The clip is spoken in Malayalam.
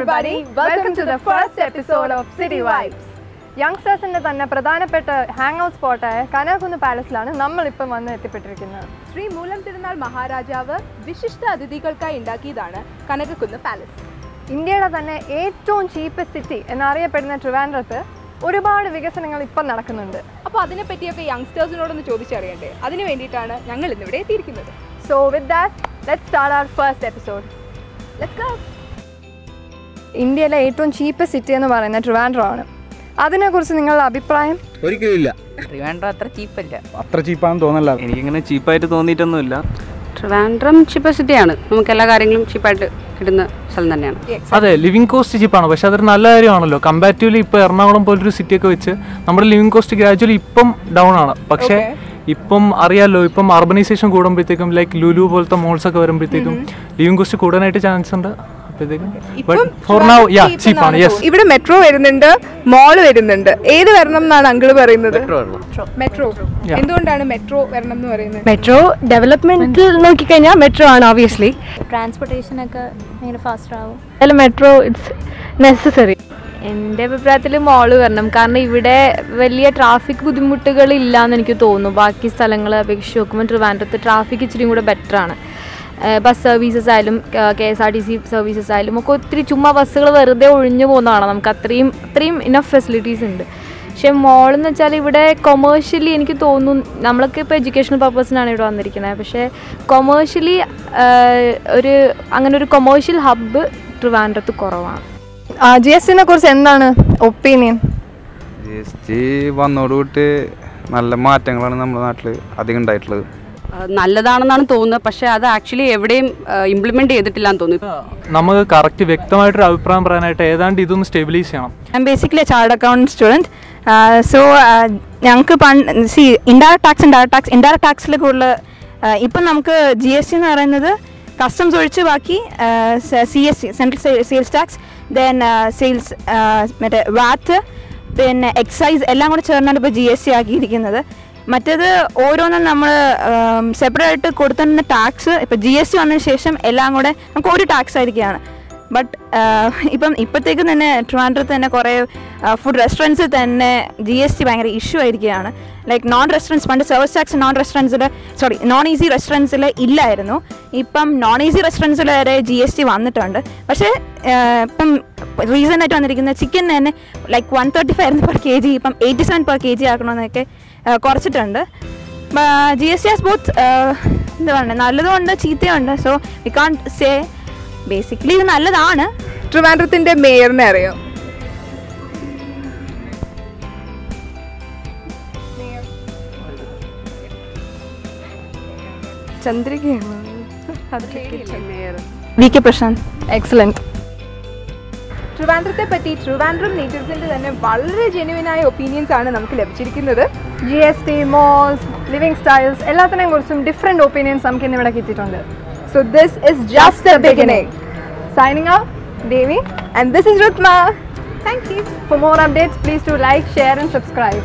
everybody, welcome to the first episode of City Vibes. യങ്സ്റ്റേഴ്സിന്റെ തന്നെ പ്രധാനപ്പെട്ട ഹാങ് ഔട്ട് സ്പോട്ടായ കനകക്കുന്ന് പാലസിലാണ് നമ്മളിപ്പം വന്ന് എത്തിപ്പെട്ടിരിക്കുന്നത്. ശ്രീ മൂലം തിരുനാൾ മഹാരാജാവ് വിശിഷ്ട അതിഥികൾക്കായി ഉണ്ടാക്കിയതാണ് കനകക്കുന്ന് പാലസ്. ഇന്ത്യയുടെ തന്നെ ഏറ്റവും ചീപ്പസ്റ്റ് സിറ്റി എന്നറിയപ്പെടുന്ന ട്രിവാൻഡ്രത്ത് ഒരുപാട് വികസനങ്ങൾ ഇപ്പം നടക്കുന്നുണ്ട്. അപ്പോൾ അതിനെപ്പറ്റിയൊക്കെ യങ്സ്റ്റേഴ്സിനോടൊന്ന് ചോദിച്ചറിയണ്ടേ, അതിന് വേണ്ടിയിട്ടാണ് ഞങ്ങൾ ഇന്നിവിടെ എത്തിയിരിക്കുന്നത്. So with that, let's start our first episode. Let's go. ഇന്ത്യയിലെ ഏറ്റവും ചീപ്പസ്റ്റ് സിറ്റി എന്ന് പറയുന്നത് ട്രിവാൻഡ്രം ആണ്. അതിനെക്കുറിച്ച് നിങ്ങളുടെ അഭിപ്രായം? ഒരിക്കലും ഇല്ല, ട്രിവാൻഡ്രം അത്ര ചീപ്പല്ല. അത്ര ചീപ്പാണെന്ന് തോന്നല്ല. എനിക്കിങ്ങനെ ചീപ്പായിട്ട് തോന്നിയിട്ടൊന്നുമില്ല. ട്രിവാൻഡ്രം ചീപ്പസ്റ്റ് സിറ്റിയാണ്. നമുക്ക് എല്ലാ കാര്യങ്ങളും ചീപ്പായിട്ട് കിട്ടുന്ന സ്ഥലം തന്നെയാണ്. അതെ, ലിവിങ് കോസ്റ്റ് ചീപ്പാണ്. പക്ഷെ അതൊരു നല്ല കാര്യമാണല്ലോ. കമ്പാരിറ്റീവ്ലി ഇപ്പോൾ എറണാകുളം പോലൊരു സിറ്റിയൊക്കെ വെച്ച് നമ്മുടെ ലിവിങ് കോസ്റ്റ് ഗ്രാജുവലി ഇപ്പം ഡൗൺ ആണ്. പക്ഷേ ഇപ്പം അറിയാമല്ലോ, ഇപ്പം അർബനൈസേഷൻ കൂടുമ്പോഴത്തേക്കും ലൈക്ക് ലുലു പോലത്തെ മോൾസ് ഒക്കെ വരുമ്പോഴത്തേക്കും ലിവിങ് കോസ്റ്റ് കൂടാനായിട്ട് ചാൻസ് ഉണ്ട്. ഇവിടെ മെട്രോ വരുന്നുണ്ട്, മോള് വരുന്നുണ്ട്. ഏത് വരണം എന്നാണ് അങ്കിള് പറയുന്നത്? മെട്രോ. എന്തുകൊണ്ടാണ് മെട്രോ വരണം എന്ന് പറയുന്നത്? മെട്രോ ഡെവലപ്മെന്റിൽ നോക്കിക്കഴിഞ്ഞാൽ മെട്രോ ആണ് ഓബിയസ്ലി. ട്രാൻസ്പോർട്ടേഷൻ ഒക്കെ ഭയങ്കര ഫാസ്റ്റ് ആവും. അതിൽ മെട്രോ ഇറ്റ്സ് നെസസറി. എൻ്റെ അഭിപ്രായത്തിൽ മോള് വരണം. കാരണം ഇവിടെ വലിയ ട്രാഫിക് ബുദ്ധിമുട്ടുകൾ ഇല്ലയെന്ന് എനിക്ക് തോന്നുന്നു. ബാക്കി സ്ഥലങ്ങളെ അപേക്ഷിച്ച് നോക്കുമ്പോൾ ട്രിവാൻഡ്രത്ത് ട്രാഫിക് ഇച്ചിരി കൂടെ ബെറ്ററാണ്. ബസ് സർവീസസ് ആയാലും KSRTC സർവീസസ് ആയാലും ഒക്കെ ഒത്തിരി ചുമ്മാ ബസ്സുകൾ വെറുതെ ഒഴിഞ്ഞു പോകുന്നതാണ്. നമുക്ക് അത്രയും ഇനഫ് ഫെസിലിറ്റീസ് ഉണ്ട്. പക്ഷേ മോളെന്ന് വെച്ചാൽ ഇവിടെ കൊമേഴ്ഷ്യലി എനിക്ക് തോന്നുന്നു, നമ്മളൊക്കെ ഇപ്പോൾ എഡ്യൂക്കേഷണൽ പർപ്പസിനാണ് ഇവിടെ വന്നിരിക്കുന്നത്. പക്ഷേ കൊമേഴ്ഷ്യലി അങ്ങനെ ഒരു കൊമേഴ്ഷ്യൽ ഹബ്ബ് ട്രിവാൻഡ്രത്ത് കുറവാണ്. GSTനെ കുറിച്ച് എന്താണ് ഒപ്പീനിയൻ? GST വന്നോടുകൂടി നല്ല മാറ്റങ്ങളാണ് നമ്മുടെ നാട്ടിൽ അധികം ഉണ്ടായിട്ടുള്ളത്. നല്ലതാണെന്നാണ് തോന്നുന്നത്. പക്ഷേ അത് ആക്ച്വലി എവിടെയും ഇംപ്ലിമെന്റ് ചെയ്തിട്ടില്ല എന്ന് തോന്നുന്നു. നമുക്ക് കറക്റ്റ് വ്യക്തമായിട്ടൊരു അഭിപ്രായം പറയാനായിട്ട് ഏതാണ്ട് ഇതൊന്ന് സ്റ്റെബിലൈസ് ചെയ്യണം. I M basically chartered account student. So ഞങ്ങൾക്ക് ഇൻഡയറക്റ്റ് ടാക്സിൽ കൂടുതൽ ഇപ്പം നമുക്ക് GST എന്ന് പറയുന്നത് കസ്റ്റംസ് ഒഴിച്ച് ബാക്കി CST central sales tax, then sales മറ്റേ വാറ്റ്, പിന്നെ എക്സൈസ് എല്ലാം കൂടെ ചേർന്നാണ് ഇപ്പോൾ GST ആക്കിയിരിക്കുന്നത്. മറ്റേത് ഓരോന്നും നമ്മൾ സെപ്പറേറ്റ് ആയിട്ട് കൊടുത്തിരുന്ന ടാക്സ് ഇപ്പോൾ GST വന്നതിന് ശേഷം എല്ലാം കൂടെ നമുക്ക് ഒരു ടാക്സ് ആയിരിക്കുകയാണ്. ബട്ട് ഇപ്പോഴത്തേക്കും തന്നെ ട്രിവാൻഡ്രത്ത് തന്നെ കുറേ ഫുഡ് റെസ്റ്റോറൻറ്റ്സിൽ തന്നെ GST ഭയങ്കര ഇഷ്യൂ ആയിരിക്കുകയാണ്. Like non service tax non AC റെസ്റ്റോറൻറ്റ്സിൽ ഇല്ലായിരുന്നു. ഇപ്പം നോൺ ഈസി റെസ്റ്റോറൻറ്റ്സിൽ വരെ GST വന്നിട്ടുണ്ട്. പക്ഷേ ഇപ്പം റീസെൻ്റായിട്ട് വന്നിരിക്കുന്ന ചിക്കൻ തന്നെ ലൈക്ക് 135 ആയിരുന്നു പെർ kg, ഇപ്പം 87 പെർ kg ആക്കണമെന്നൊക്കെ കുറച്ചിട്ടുണ്ട്. GST ഹാസ് ബോത്ത് എന്താ പറയുക, നല്ലതുമുണ്ട് ചീത്തയുണ്ട്. So we can't say basically ഇത് നല്ലതാണ്. ട്രിവാൻഡ്രത്തിന്റെ മേയറിനെ അറിയാം? ചന്ദ്രികയാണ്. VK പ്രശാന്ത്. എക്സലന്റ്. ട്രിവാൻഡ്രത്തെ പറ്റി ട്രിവാൻഡ്രം നേറ്റീവ്സിന്റെ തന്നെ വളരെ ജെന്യുവിനായ ഒപ്പീനിയൻസ് ആണ് നമുക്ക് ലഭിച്ചിരിക്കുന്നത്. GST, മോൾസ്, ലിവിംഗ് സ്റ്റൈൽസ് എല്ലാത്തിനെയും കുറിച്ചും ഡിഫറെന്റ് ഒപ്പീനിയൻസ് നമുക്ക് ഇന്നിവിടെ കിട്ടിയിട്ടുണ്ട്. So this is just the beginning. Signing out, Devi. And this is Rutma. Thank you. For more updates, please do like, share and subscribe.